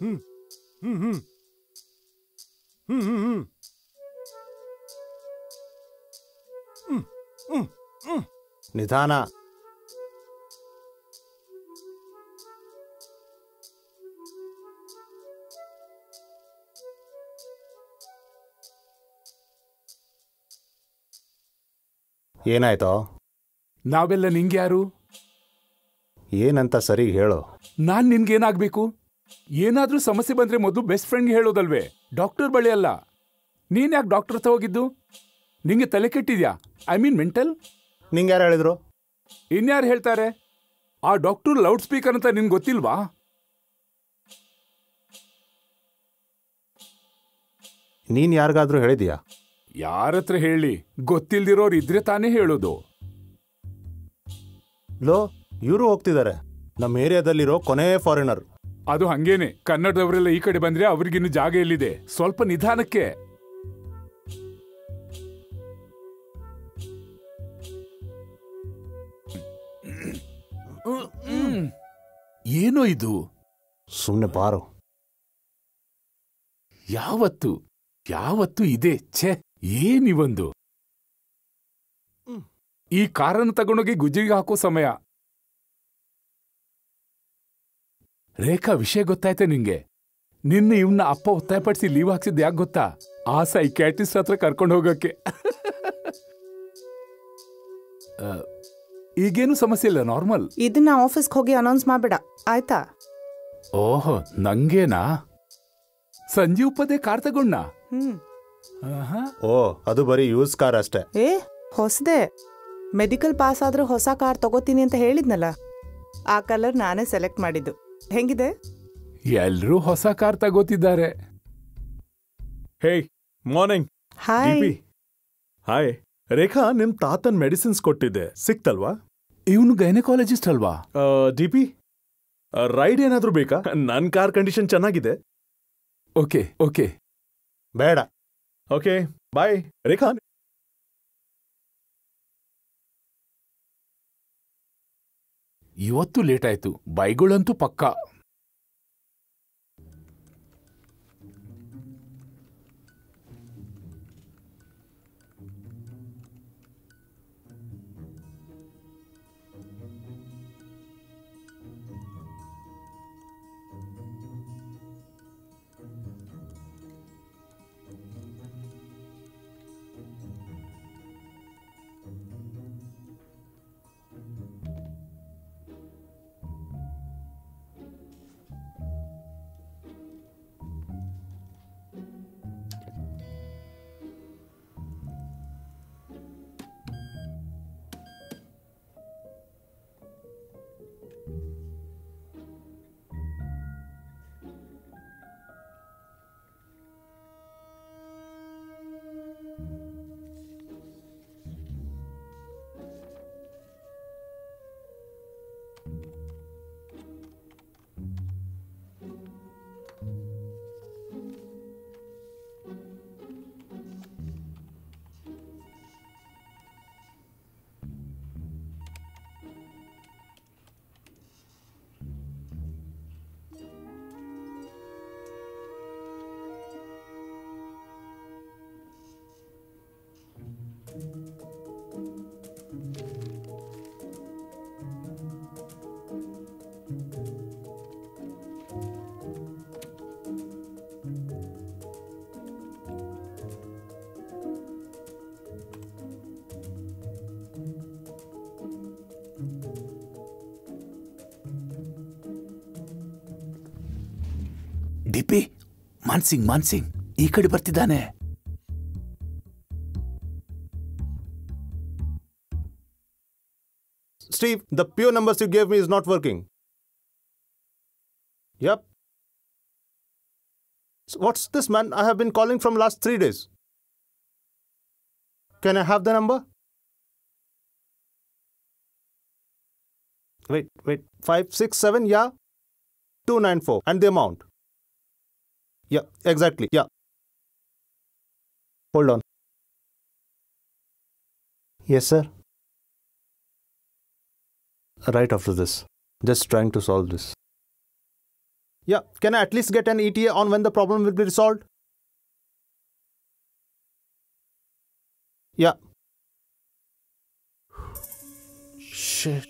ಹ್ಮ್ ಹ್ಮ್ ಹ್ಮ್ ಹ್ಮ್ ಹ್ಮ್ ಹ್ಮ್ ಹ್ಮ್ ಹ್ಮ್ ಹ್ಮ್ ನಿಧಾನ. ಏನಾಯ್ತೋ? ನಾವೆಲ್ಲ ನಿಂಗ್ಯಾರು? ಏನಂತ ಸರಿ ಹೇಳು. ನಾನ್ ನಿನ್ಗೇನಾಗ್ಬೇಕು? ಏನಾದ್ರೂ ಸಮಸ್ಯೆ ಬಂದ್ರೆ ಮೊದಲು ಬೆಸ್ಟ್ ಫ್ರೆಂಡ್ಗೆ ಹೇಳೋದಲ್ವೇ, ಡಾಕ್ಟರ್ ಬಳಿ ಅಲ್ಲ. ನೀನ್ ಯಾಕೆ ಡಾಕ್ಟರ್ ಹತ್ರ ಹೋಗಿದ್ದು? ನಿಂಗೆ ತಲೆ ಕೆಟ್ಟಿದ್ಯಾ? I mean mental? ನಿಂಗೆ ಯಾರು ಹೇಳಿದ್ರು? ಇನ್ಯಾರು ಹೇಳ್ತಾರೆ? ಆ ಡಾಕ್ಟರ್ ಲೌಡ್ ಸ್ಪೀಕರ್ ಅಂತ ನಿನ್ಗೆ ಗೊತ್ತಿಲ್ವಾ? ನೀನ್ ಯಾರಿಗಾದ್ರೂ ಹೇಳಿದ್ಯಾ? ಯಾರತ್ರ ಹೇಳಿ? ಗೊತ್ತಿಲ್ದಿರೋರು ಇದ್ರೆ ತಾನೇ ಹೇಳೋದು. ಲೋ, ಇವರು ಹೋಗ್ತಿದ್ದಾರೆ. ನಮ್ಮ ಏರಿಯಾದಲ್ಲಿರೋ ಕೊನೆ ಫಾರಿನರ್. ಅದು ಹಂಗೇನೆ. ಕನ್ನಡದವರೆಲ್ಲ ಈ ಕಡೆ ಬಂದ್ರೆ ಅವ್ರಿಗಿನ್ನು ಜಾಗ ಎಲ್ಲಿದೆ? ಸ್ವಲ್ಪ ನಿಧಾನಕ್ಕೆ. ಏನೋ ಇದು? ಸುಮ್ನೆ ಬಾರು. ಯಾವತ್ತು ಯಾವತ್ತು ಇದೆ. ಛೇ, ಏನಿವೊಂದು. ಈ ಕಾರನ್ನು ತಗೊಂಡೋಗಿ ಗುಜ್ಜಿಗೆ ಹಾಕೋ ಸಮಯ. ರೇಖಾ, ವಿಷಯ ಗೊತ್ತಾಯ್ತೆ ನಿಂಗೆ? ನಿನ್ನ ಇವನ್ನ ಅಪ್ಪ ಒತ್ತಾಯಪಡಿಸಿ ಲೀವ್ ಹಾಕ್ಸಿದ್ ಯಾಕೆ ಗೊತ್ತಾ? ಆ ಸೈಕ್ಯಾಟ್ರಿಸ್ಟ್ ಹತ್ರ ಕರ್ಕೊಂಡು ಹೋಗಕ್ಕೆ. ಈಗೇನು ಸಮಸ್ಯೆ ಇಲ್ಲ, ನಾರ್ಮಲ್. ಇದನ್ನ ಆಫೀಸ್ಗೆ ಹೋಗಿ ಅನೌನ್ಸ್ ಮಾಡ್ಬೇಡ, ಆಯ್ತಾ? ಓಹೋ, ನಂಗೇನಾ? ಸಂಜೀವ್ ಪದೇ ಕಾರ್ ತಗೊಂಡ? ಓ, ಅದು ಬರೀ ಯೂಸ್ ಕಾರ್ ಅಷ್ಟೇ. ಹೊಸದೇ. ಮೆಡಿಕಲ್ ಪಾಸ್ ಆದ್ರೂ ಹೊಸ ಕಾರ್ ತಗೋತೀನಿ ಅಂತ ಹೇಳಿದ್ನಲ್ಲ, ಆ ಕಲರ್ ನಾನೇ ಸೆಲೆಕ್ಟ್ ಮಾಡಿದ್ದು. ಹೆಂಗಿದೆ? ಎಲ್ರೂ ಹೊಸ ಕಾರ್ ತಗೋತಿದ್ದಾರೆ. ಹೇ, ಮಾರ್ನಿಂಗ್. ಹಾಯ್. ಹಾಯ್ ರೇಖಾ, ನಿಮ್ ತಾತನ್ ಮೆಡಿಸಿನ್ಸ್ ಕೊಟ್ಟಿದ್ದೆ, ಸಿಕ್ತಲ್ವಾ? ಇವನು ಗೈನಕಾಲಜಿಸ್ಟ್ ಅಲ್ವಾ? ಡಿಪಿ, ರೈಡ್ ಏನಾದ್ರೂ ಬೇಕಾ? ನನ್ ಕಾರ್ ಕಂಡೀಷನ್ ಚೆನ್ನಾಗಿದೆ. Okay okay. ಬೇಡ. ಓಕೆ, ಬಾಯ್ ರೇಖಾ. ಇವತ್ತು ಲೇಟ್ ಆಯ್ತು. ಬೈಗಳಂತೂ ಪಕ್ಕಾ. ಡಿಪಿ, ಮಾನ್ಸಿಂಗ್ ಈ ಕಡೆ ಬರ್ತಿದ್ದಾನೆ. Steve, the PO numbers you gave me is not working. Yep. So what's this, man? I have been calling from last 3 days. Can I have the number? Wait. 567, yeah? 294. And the amount? Yeah, exactly. Yeah. Hold on. Yes, sir. Right after this. Just trying to solve this. Yeah, can I at least get an ETA on when the problem will be resolved? Yeah. Shit.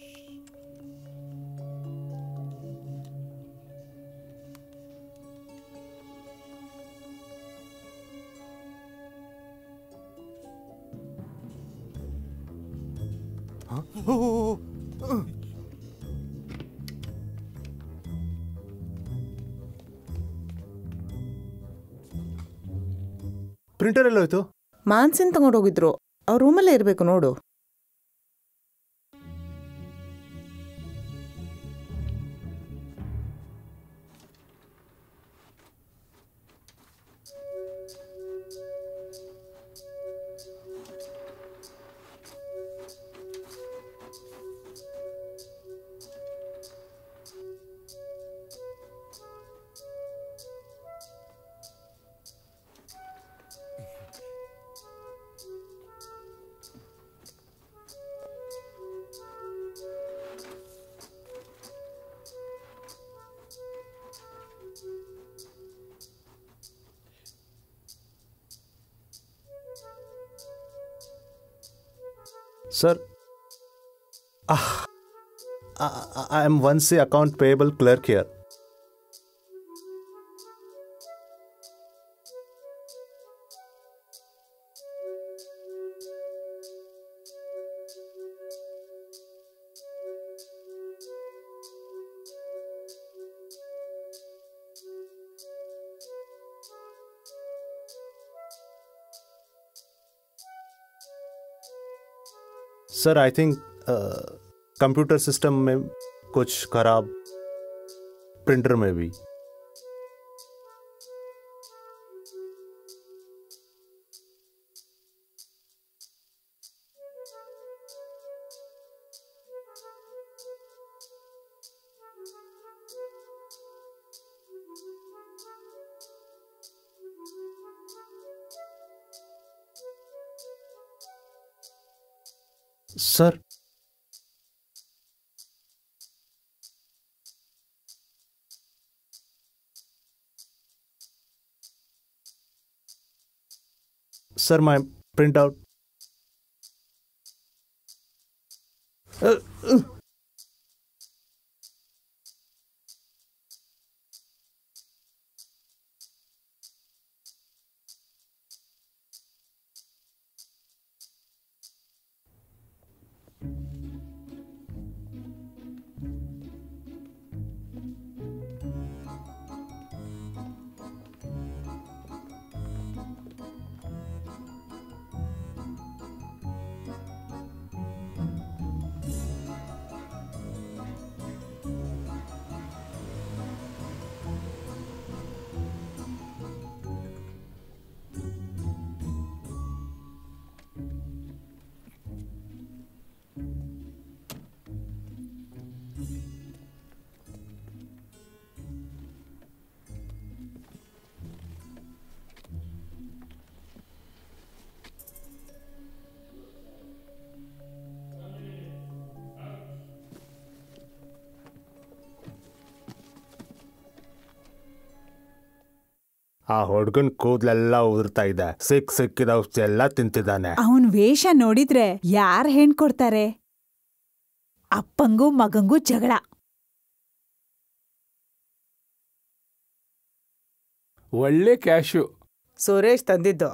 Printer ಎಲ್ಲ ಹೋಯ್ತು? ಮಾನ್ಸಿನ್ ತಗೊಂಡೋಗಿದ್ರು, ಅವ್ರ ರೂಮಲ್ಲೇ ಇರಬೇಕು ನೋಡು. Sir, I am once the account payable clerk here. Sir I think computer system में कुछ खराब, printer में भी. Sir sir my print out. ಆ ಹುಡ್ಗನ್ ಕೂದಲೆಲ್ಲ ಉದುರ್ತಾ ಇದೆ, ಸಿಕ್ಕಿದ ಔಷಧಿ ಎಲ್ಲ ತಿಂತಿದ್ದಾನೆ. ಅವನ್ ವೇಷ ನೋಡಿದ್ರೆ ಯಾರ್ ಹೆಣ್ ಕೊಡ್ತಾರೆ? ಅಪ್ಪಂಗೂ ಮಗಂಗೂ ಜಗಳ. ಒಳ್ಳೆ ಕ್ಯಾಶು. ಸುರೇಶ್ ತಂದಿದ್ದು.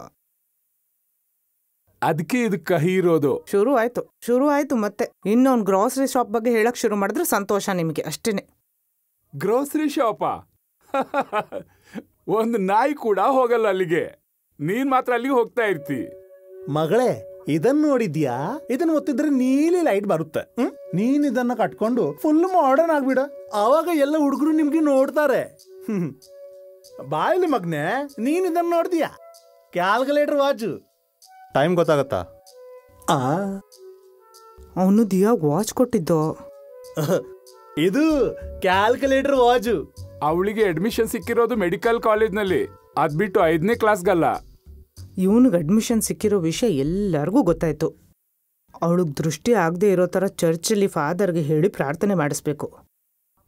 ಅದಕ್ಕೆ ಇದು ಕಹಿ ಇರೋದು. ಶುರು ಆಯ್ತು ಮತ್ತೆ. ಇನ್ನೊಂದು ಗ್ರಾಸರಿ ಶಾಪ್ ಬಗ್ಗೆ ಹೇಳಕ್ ಶುರು ಮಾಡಿದ್ರೆ ಸಂತೋಷ ನಿಮಗೆ, ಅಷ್ಟೇನೆ. ಗ್ರೋಸರಿ ಶಾಪಾ? ಒಂದು ನಾಯಿ ಕೂಡ ಹೋಗಲ್ಲ ಅಲ್ಲಿಗೆ. ನೀನ್ ಮಾತ್ರ ಅಲ್ಲಿಗೆ ಹೋಗ್ತಾ ಇರ್ತಿ. ಮಗಳೇ, ಇದನ್ನ ನೋಡಿದ್ಯಾ? ಇದನ್ನ ಒತ್ತಿದ್ರೆ ನೀಲಿ ಲೈಟ್ ಬರುತ್ತೆ. ನೀನ್ ಇದನ್ನ ಕಟ್ಕೊಂಡು ಫುಲ್ ಮಾಡರ್ನ್ ಆಗ್ಬಿಡ. ಆವಾಗ ಎಲ್ಲ ಹುಡುಗರು ನಿಮ್ಗೆ ನೋಡ್ತಾರೆ. ಬಾಯಲ್ಲಿ ಮಗ್ನೆ, ನೀನ್ ಇದನ್ನ ನೋಡ್ತೀಯಾ? Calculator watch. ಟೈಮ್ ಗೊತ್ತಾಗತ್ತಾ? ಅವನು ದಿಯಾಗ್ ವಾಚ್ ಕೊಟ್ಟಿದ್ದು. ಇದು ಕ್ಯಾಲ್ಕುಲೇಟರ್ ವಾಚ್. ಅವಳಿಗೆ ಅಡ್ಮಿಷನ್ ಸಿಕ್ಕಿರೋದು ಮೆಡಿಕಲ್ ಕಾಲೇಜ್ನಲ್ಲಿ, ಅದ್ಬಿಟ್ಟು 5ನೇ ಕ್ಲಾಸ್ಗಲ್ಲ. ಇವನಿಗೆ ಅಡ್ಮಿಷನ್ ಸಿಕ್ಕಿರೋ ವಿಷಯ ಎಲ್ಲರಿಗೂ ಗೊತ್ತಾಯ್ತು. ಅವಳಿಗೆ ದೃಷ್ಟಿ ಆಗದೆ ಇರೋ ಥರ ಚರ್ಚಲ್ಲಿ ಫಾದರ್ಗೆ ಹೇಳಿ ಪ್ರಾರ್ಥನೆ ಮಾಡಿಸ್ಬೇಕು.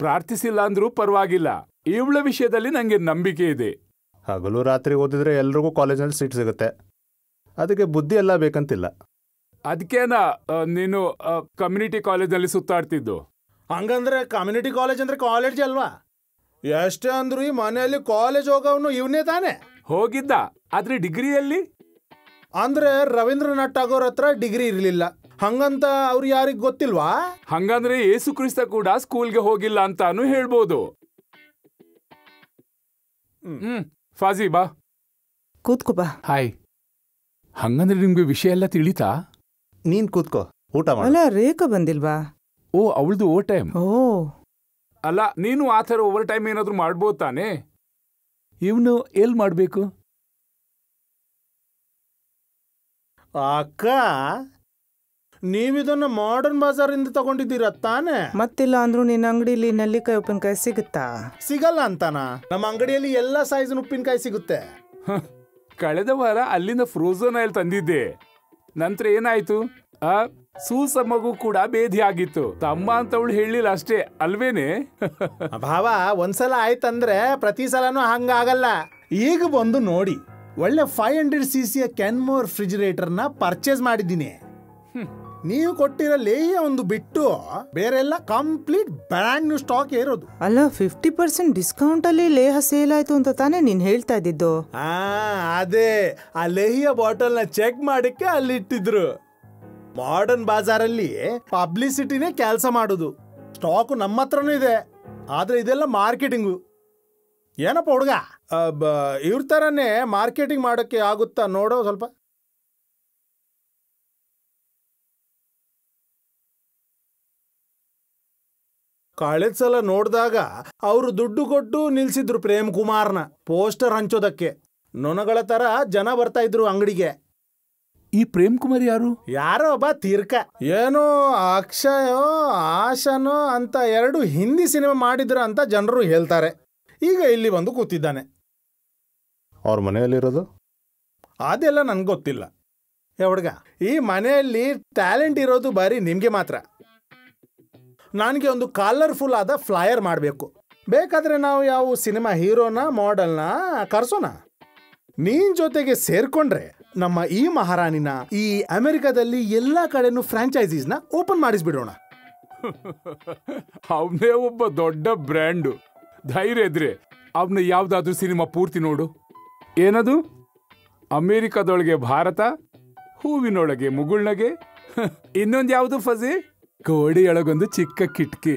ಪ್ರಾರ್ಥಿಸಿಲ್ಲ ಅಂದ್ರೂ ಪರವಾಗಿಲ್ಲ, ಇವಳ ವಿಷಯದಲ್ಲಿ ನಂಗೆ ನಂಬಿಕೆ ಇದೆ. ಹಗಲು ರಾತ್ರಿ ಓದಿದ್ರೆ ಎಲ್ರಿಗೂ ಕಾಲೇಜಲ್ಲಿ ಸೀಟ್ ಸಿಗುತ್ತೆ. ಅದಕ್ಕೆ ಬುದ್ಧಿ ಎಲ್ಲ ಬೇಕಂತಿಲ್ಲ. ಅದಕ್ಕೇನಾ ನೀನು ಕಮ್ಯುನಿಟಿ ಕಾಲೇಜಲ್ಲಿ ಸುತ್ತಾಡ್ತಿದ್ದು? ಹಂಗಂದ್ರೆ ಕಮ್ಯುನಿಟಿ ಕಾಲೇಜ್ ಅಂದ್ರೆ ಕಾಲೇಜ್ ಅಲ್ವಾ? ಎಷ್ಟೇ ಅಂದ್ರು ಈ ಮನೆಯಲ್ಲಿ ಕಾಲೇಜ್ ಹೋಗೋನು ಇವನೇ ತಾನೆ. ಹೋಗಿದ್ದ, ಆದ್ರೆ ಡಿಗ್ರಿಯಲ್ಲಿ ಅಂದ್ರೆ ರವೀಂದ್ರನಾಥ್ ಟಾಗೋರ್ ಹತ್ರ ಡಿಗ್ರಿ ಇರ್ಲಿಲ್ಲ, ಹಂಗಂತ ಅವ್ರು ಯಾರಿಗ್ ಗೊತ್ತಿಲ್ವಾ? ಹಂಗಂದ್ರೆ ಯೇಸು ಕ್ರಿಸ್ತ ಕೂಡ ಸ್ಕೂಲ್ಗೆ ಹೋಗಿಲ್ಲ ಅಂತಾನು ಹೇಳ್ಬೋದು. ಫಾಜಿ ಬಾ, ಕೂತ್ಕೋ ಬಾ. ಹಾಯ್. ಹಂಗಂದ್ರೆ ನಿಮ್ಗೆ ವಿಷಯ ಎಲ್ಲ ತಿಳಿತಾ? ನೀನ್ ಕೂತ್ಕೋ, ಊಟ ಮಾಡು. ಅಲ್ಲ, ರೇಖಾ ಬಂದಿಲ್ವಾ? ಓ, ಅವಳದು ಓವರ್ ಟೈಮ್. ಓ ಅಲ್ಲ, ನೀನು ಆ ಥರ ಓವರ್ ಟೈಮ್ ಏನಾದ್ರು ಮಾಡ್ಬೋದು ತಾನೆ? ಇವನು ಎಲ್ ಮಾಡ್ಬೇಕು? ಅಕ್ಕ, ನೀವಿದನ್ನ ಮಾಡರ್ನ್ ಬಾಜಾರಿಂದ ತಗೊಂಡಿದ್ದೀರಾ ತಾನೆ? ಮತ್ತಿಲ್ಲ ಅಂದ್ರೂ ನಿನ್ನ ಅಂಗಡಿಲಿ ನೆಲ್ಲಿಕಾಯಿ ಉಪ್ಪಿನಕಾಯಿ ಸಿಗುತ್ತಾ? ಸಿಗಲ್ಲ ಅಂತಾನ? ನಮ್ಮ ಅಂಗಡಿಯಲ್ಲಿ ಎಲ್ಲಾ ಸೈಜಿನ ಉಪ್ಪಿನಕಾಯಿ ಸಿಗುತ್ತೆ. ಕಳೆದ ವಾರ ಅಲ್ಲಿಂದ ಫ್ರೋಝನ್ ಆಯಿಲ್ ತಂದಿದ್ದೆ. ನಂತರ ಏನಾಯ್ತು? ಆ ಸೂಸ ಮಗು ಕೂಡ ಬೇದಿ ಆಗಿತ್ತು. ತಮ್ಮ ಅಂತವಳು ಹೇಳಿಲ್ಲ ಅಷ್ಟೇ ಅಲ್ವೇನೆ? ಭಾವ, ಒಂದ್ಸಲ ಆಯ್ತಂದ್ರೆ ಪ್ರತಿ ಸಲನೂ ಹಂಗಾಗಲ್ಲ. ಈಗ ಬಂದು ನೋಡಿ, ಒಳ್ಳೆ 500cc ಕೆನ್ಮೋರ್ ರೆಫ್ರಿಜಿರೇಟರ್ನ ಪರ್ಚೇಸ್ ಮಾಡಿದ್ದೀನಿ. ನೀವು ಕೊಟ್ಟಿರೋ ಲೇಯ ಒಂದು ಬಿಟ್ಟು ಬೇರೆಲ್ಲ ಕಂಪ್ಲೀಟ್ ಬ್ರ್ಯಾಂಡ್ ನ್ಯೂ ಸ್ಟಾಕ್ ಇರೋದು. ಅಲ್ಲ, 50% ಡಿಸ್ಕೌಂಟ್ ಅಲ್ಲಿ ಲೇಹ ಸೇಲ್ ಆಯ್ತು ಅಂತ ತಾನೇ ನೀನ್ ಹೇಳ್ತಾ ಇದ್ದಿದ್ದು? ಅದೇ, ಆ ಲೇಹಿಯ ಬಾಟಲ್ ನ ಚೆಕ್ ಮಾಡಕ್ಕೆ ಅಲ್ಲಿ ಇಟ್ಟಿದ್ರು. ಮಾಡರ್ನ್ ಬಾಜಾರಲ್ಲಿ ಪಬ್ಲಿಸಿಟಿನೇ ಕೆಲಸ ಮಾಡುದು. ಸ್ಟಾಕ್ ನಮ್ಮ ಹತ್ರನೂ ಇದೆ, ಆದ್ರೆ ಇದೆಲ್ಲ ಮಾರ್ಕೆಟಿಂಗು. ಏನಪ್ಪ ಹುಡುಗ, ಇವ್ರ ತರನೇ ಮಾರ್ಕೆಟಿಂಗ್ ಮಾಡೋಕ್ಕೆ ಆಗುತ್ತಾ ನೋಡೋ ಸ್ವಲ್ಪ. ಕಳೆದ ಸಲ ನೋಡಿದಾಗ ಅವರು ದುಡ್ಡು ಕೊಟ್ಟು ನಿಲ್ಸಿದ್ರು ಪ್ರೇಮ್ ಕುಮಾರ್ನ ಪೋಸ್ಟರ್ ಹಂಚೋದಕ್ಕೆ. ನೊಣಗಳ ತರ ಜನ ಬರ್ತಾ ಇದ್ರು ಅಂಗಡಿಗೆ. ಈ ಪ್ರೇಮ್ ಕುಮಾರ್ ಯಾರು? ಯಾರೋ ಒಬ್ಬ ತೀರ್ಕ, ಏನೋ ಅಕ್ಷಯೋ ಆಶನೋ ಅಂತ 2 ಹಿಂದಿ ಸಿನಿಮಾ ಮಾಡಿದ್ರ ಅಂತ ಜನರು ಹೇಳ್ತಾರೆ. ಈಗ ಇಲ್ಲಿ ಬಂದು ಕೂತಿದ್ದಾನೆ. ಅವ್ರ ಮನೆಯಲ್ಲಿರೋದು ಅದೆಲ್ಲ ನನ್ಗೆ ಗೊತ್ತಿಲ್ಲ. ಹುಡುಗ, ಈ ಮನೆಯಲ್ಲಿ ಟ್ಯಾಲೆಂಟ್ ಇರೋದು ಬರೀ ನಿಮ್ಗೆ ಮಾತ್ರ. ನನಗೆ ಒಂದು ಕಲರ್ಫುಲ್ ಆದ ಫ್ಲೈಯರ್ ಮಾಡಬೇಕು. ಬೇಕಾದ್ರೆ ನಾವು ಯಾವ ಸಿನಿಮಾ ಹೀರೋನ ಮಾಡೆಲ್ನ ಕರ್ಸೋಣ. ನೀನ್ ಜೊತೆಗೆ ಸೇರ್ಕೊಂಡ್ರೆ ನಮ್ಮ ಈ ಮಹಾರಾಣಿನ ಈ ಅಮೆರಿಕದಲ್ಲಿ ಎಲ್ಲಾ ಕಡೆನೂ ಫ್ರಾಂಚೈಸೀಸ್ನ ಓಪನ್ ಮಾಡಿಸ್ಬಿಡೋಣ. ಅವನೇ ಒಬ್ಬ ದೊಡ್ಡ ಬ್ರ್ಯಾಂಡು. ಧೈರ್ಯ ಇದ್ರೆ ಅವನ ಯಾವ್ದಾದ್ರು ಸಿನಿಮಾ ಪೂರ್ತಿ ನೋಡು. ಏನದು? ಅಮೆರಿಕದೊಳಗೆ ಭಾರತ, ಹೂವಿನೊಳಗೆ ಮುಗುಳ್ನಗೆ, ಇನ್ನೊಂದು ಯಾವುದು ಫಜಿ? ಕೋಡಿಯೊಳಗೊಂದು ಚಿಕ್ಕ ಕಿಟಕಿ.